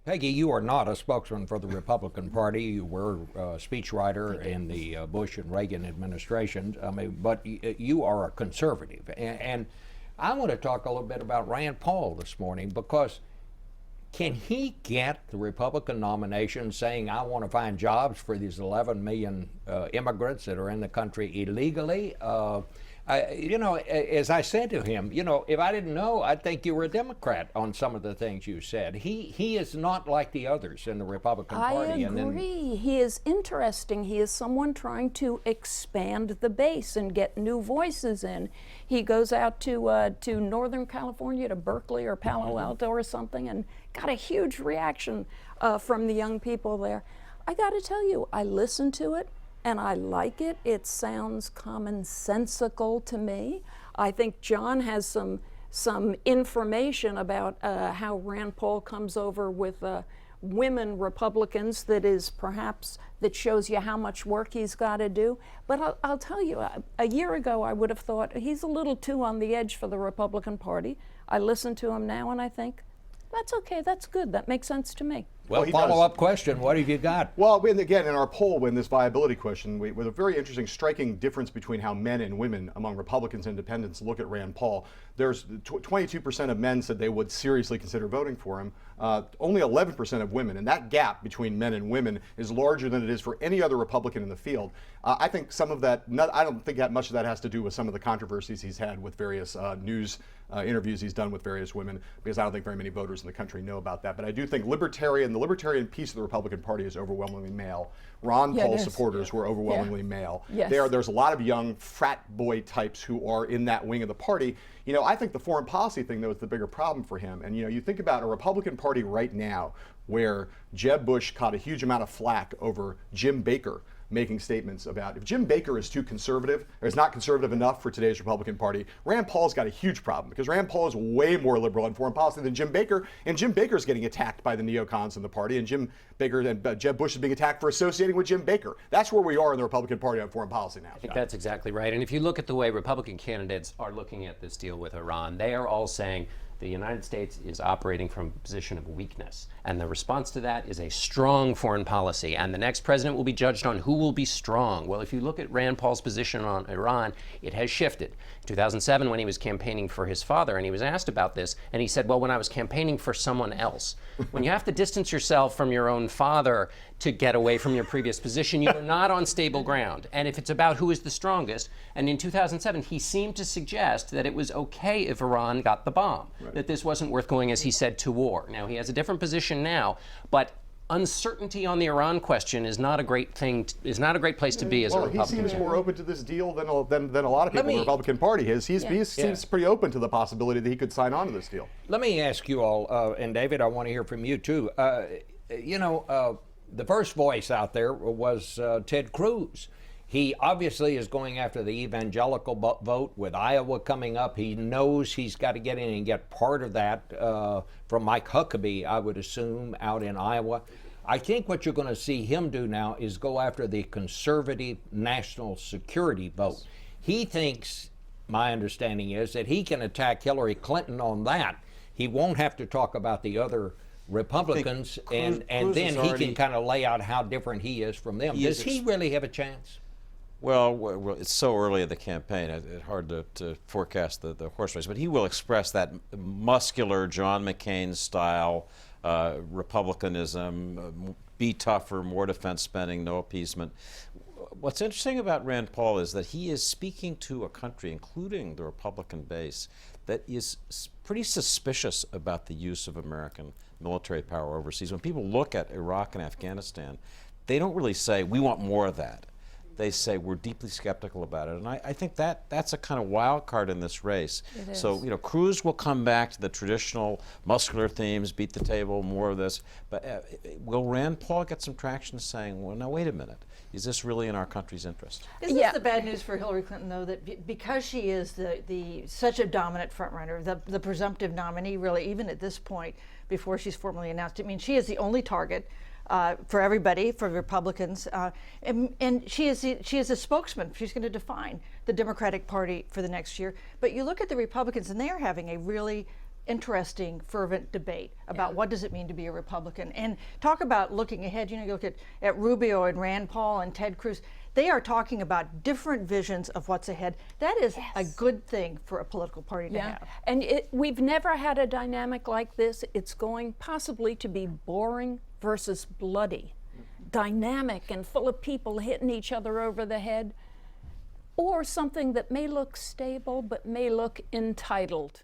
Peggy, you are not a spokesman for the Republican Party. You were a speechwriter in the Bush and Reagan administrations. I mean, but you are a conservative. And I want to talk a little bit about Rand Paul this morning, because can he get the Republican nomination saying, I want to find jobs for these 11 million immigrants that are in the country illegally? As I said to him, if I didn't know, I'd think you were a Democrat on some of the things you said. He is not like the others in the Republican Party. I agree. He is interesting. He is someone trying to expand the base and get new voices in. He goes out to Northern California, to Berkeley or Palo Alto or something, and got a huge reaction from the young people there. I got to tell you, I listened to it. And I like it. It sounds commonsensical to me. I think John has some information about how Rand Paul comes over with women Republicans that shows you how much work he's got to do. But I'll tell you, a year ago I would have thought he's a little too on the edge for the Republican Party. I listen to him now and I think, that's okay, that's good, that makes sense to me. Well, follow-up question, what have you got? Well, again, in our poll, in this viability question, with a very interesting, striking difference between how men and women among Republicans and independents look at Rand Paul. There's 22% of men said they would seriously consider voting for him. Only 11% of women, and that gap between men and women is larger than it is for any other Republican in the field. I think some of that, I don't think that much of that has to do with some of the controversies he's had with various news interviews he's done with various women, because I don't think very many voters in the country know about that. But I do think the libertarian piece of the Republican Party is overwhelmingly male. Ron Paul supporters were overwhelmingly male. Yes. There's a lot of young frat boy types who are in that wing of the party. I think the foreign policy thing, though, is the bigger problem for him. And, you think about a Republican Party right now where Jeb Bush caught a huge amount of flack over Jim Baker making statements about if Jim Baker is too conservative or is not conservative enough for today's Republican Party, Rand Paul's got a huge problem, because Rand Paul is way more liberal on foreign policy than Jim Baker, and Jim Baker's getting attacked by the neocons in the party, and Jim Baker and Jeb Bush is being attacked for associating with Jim Baker. That's where we are in the Republican Party on foreign policy now. I think that's exactly right. And if you look at the way Republican candidates are looking at this deal with Iran, they are all saying the United States is operating from a position of weakness. And the response to that is a strong foreign policy. And the next president will be judged on who will be strong. Well, if you look at Rand Paul's position on Iran, it has shifted. In 2007, when he was campaigning for his father, and he was asked about this, and he said, well, when I was campaigning for someone else. When you have to distance yourself from your own father to get away from your previous position, you are not on stable ground. And if it's about who is the strongest, and in 2007, he seemed to suggest that it was okay if Iran got the bomb. Right. That this wasn't worth going, as he said, to war. Now, he has a different position now, but uncertainty on the Iran question is not a great thing. Is not a great place to be as a Republican. He seems more open to this deal than a lot of people in the Republican Party is. He seems pretty open to the possibility that he could sign on to this deal. Let me ask you all, and David, I want to hear from you too. The first voice out there was Ted Cruz. He obviously is going after the evangelical vote with Iowa coming up. He knows he's got to get in and get part of that from Mike Huckabee, I would assume, out in Iowa. I think what you're going to see him do now is go after the conservative national security vote. He thinks, my understanding is, that he can attack Hillary Clinton on that. He won't have to talk about the other Republicans, and then he can kind of lay out how different he is from them. Does he really have a chance? Well, it's so early in the campaign, it's hard to forecast the horse race, but he will express that muscular John McCain style republicanism, be tougher, more defense spending, no appeasement. What's interesting about Rand Paul is that he is speaking to a country, including the Republican base, that is pretty suspicious about the use of American military power overseas. When people look at Iraq and Afghanistan, they don't really say, we want more of that. They say we're deeply skeptical about it, and I think that's a kind of wild card in this race. So Cruz will come back to the traditional muscular themes, beat the table, more of this. But will Rand Paul get some traction saying, well, now wait a minute, is this really in our country's interest? Isn't this the bad news for Hillary Clinton, though, that because she is such a dominant frontrunner, the presumptive nominee, really, even at this point, before she's formally announced, I mean, she is the only target. For everybody, for Republicans, and she is a spokesman. She's going to define the Democratic Party for the next year. But you look at the Republicans, and they are having a really interesting, fervent debate about what does it mean to be a Republican. And talk about looking ahead. You know, you look at Rubio and Rand Paul and Ted Cruz. They are talking about different visions of what's ahead. That is a good thing for a political party to have. And we've never had a dynamic like this. It's going possibly to be boring versus bloody, dynamic and full of people hitting each other over the head, or something that may look stable but may look entitled.